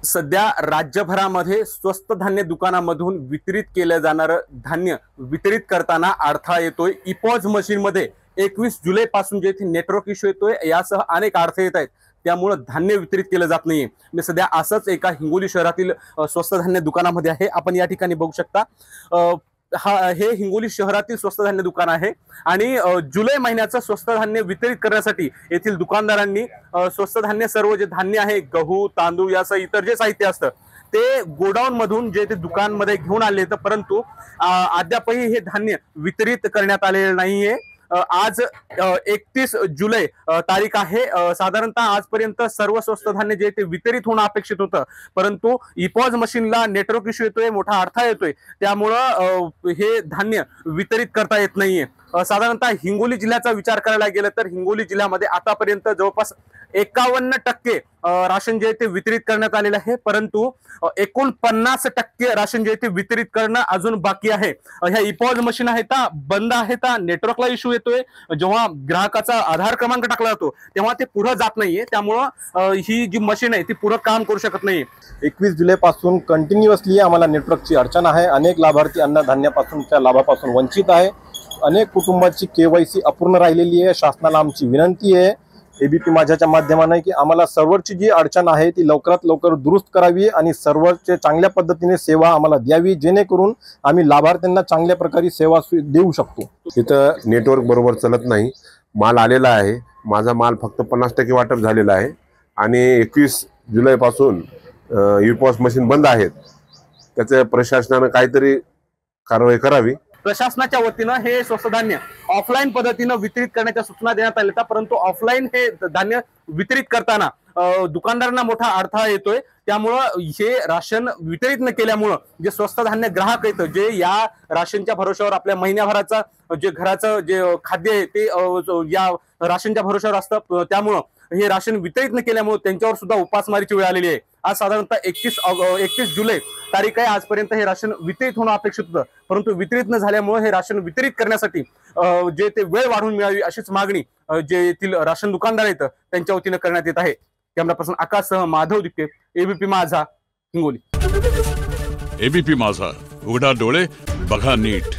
सध्या राज्यभरामध्ये स्वस्त धान्य दुकानामधून वितरित केलं जाणारं धान्य वितरित करताना अडथळा येतोय। इपॉज मशीनमध्ये 21 जुलै पासून जे इथे नेटवर्क इश्यू येतोय यासह अनेक अडथळे येत आहेत, त्यामुळे धान्य वितरित केलं जात नाहीये। मी सध्या असंच एका हिंगोली शहरातील स्वस्त धान्य दुकानामध्ये आहे। आपण या ठिकाणी बघू शकता हे हिंगोली शहरातील स्वस्त धान्य दुकान आहे आणि जुलै महिन्याचं स्वस्त धान्य वितरित करण्यासाठी येथील दुकानदारांनी स्वस्त धान्य सर्व जे धान्य आहे गहू तांदूळ यासह इतर जे साहित्य असतं ते गोडाऊन मधून जे ते दुकानमध्ये घेऊन आले, तर परंतु अद्यापही हे धान्य वितरित करण्यात आलेलं नाहीये। आज 31 जुलै तारीख आहे। साधारणतः आजपर्यंत सर्व स्वस्त धान्य जे ते वितरित होणं अपेक्षित होतं, परंतु इपॉज मशीनला नेटवर्क इश्यू येतोय, मोठा अडथळा येतोय, त्यामुळं हे धान्य वितरित करता येत नाहीये। साधारणतः हिंगोली जिल्ह्याचा विचार करायला गेलं तर हिंगोली जिल्ह्यामध्ये आतापर्यंत जवळपास 51% राशन जे ते वितरित करण्यात आलेलं आहे, परंतु 49% राशन जे ते वितरित करणं अजून बाकी आहे। ह्या इपॉज मशीन आहेत बंद आहेत, नेटवर्कला इश्यू येतोय। जेव्हा ग्राहकाचा आधार क्रमांक टाकला जातो तेव्हा ते पुढे जात नाहीये, त्यामुळं ही जी मशीन आहे ती पुढे काम करू शकत नाही। 21 जुलैपासून कंटिन्युअसली आम्हाला नेटवर्कची अडचण आहे। अनेक लाभार्थी अन्नधान्यापासूनच्या लाभापासून वंचित आहे। अनेक कुटुंबाची KYC अपूर्ण राहिलेली आहे। शासनाला आमची विनंती आहे एबीपी माझ्याच्या माध्यमाने की आम्हाला सर्व्हरची जी अडचण आहे ती लवकरात लवकर दुरुस्त करावी आणि सर्व्हरचे चांगल्या पद्धतीने सेवा आम्हाला द्यावी, जेणेकरून आम्ही लाभार्थ्यांना चांगल्या प्रकारे सेवा देऊ शकतो। इथं नेटवर्क बरोबर चलत नाही। माल आलेला आहे, माझा माल फक्त 50% वाटप झालेला आहे आणि 21 जुलैपासून इपॉज मशीन बंद आहेत। त्याचे प्रशासनाने काहीतरी कारवाई करावी। प्रशासनाच्या वतीनं हे स्वस्त धान्य ऑफलाईन पद्धतीनं वितरित करण्याच्या सूचना देण्यात आल्या, परंतु ऑफलाईन हे धान्य वितरित करताना दुकानदारांना मोठा अडथळा येतोय। त्यामुळं हे राशन वितरित न केल्यामुळं जे स्वस्त धान्य ग्राहक आहेत, जे या राशनच्या भरोश्यावर आपल्या महिन्याभराचा जे घराचं जे खाद्य आहे ते या राशनच्या भरोश्यावर असतं, त्यामुळं हे राशन वितरित न केल्यामुळे त्यांच्यावर सुद्धा उपासमारीची वेळ आलेली आहे। आज साधारणतः 31 जुलै तारीख आहे। आजपर्यंत हे राशन वितरित होणं अपेक्षित होतं, परंतु वितरित न झाल्यामुळे हे राशन वितरित करण्यासाठी जे ते वेळ वाढवून मिळावी अशीच मागणी जे येथील राशन दुकानदार आहेत त्यांच्या वतीनं करण्यात येत आहे। Camera person आकाशसह Madhav Dipke, ABP माझा, हिंगोली। एबीपी माझा, उघडा डोळे बघा नीट।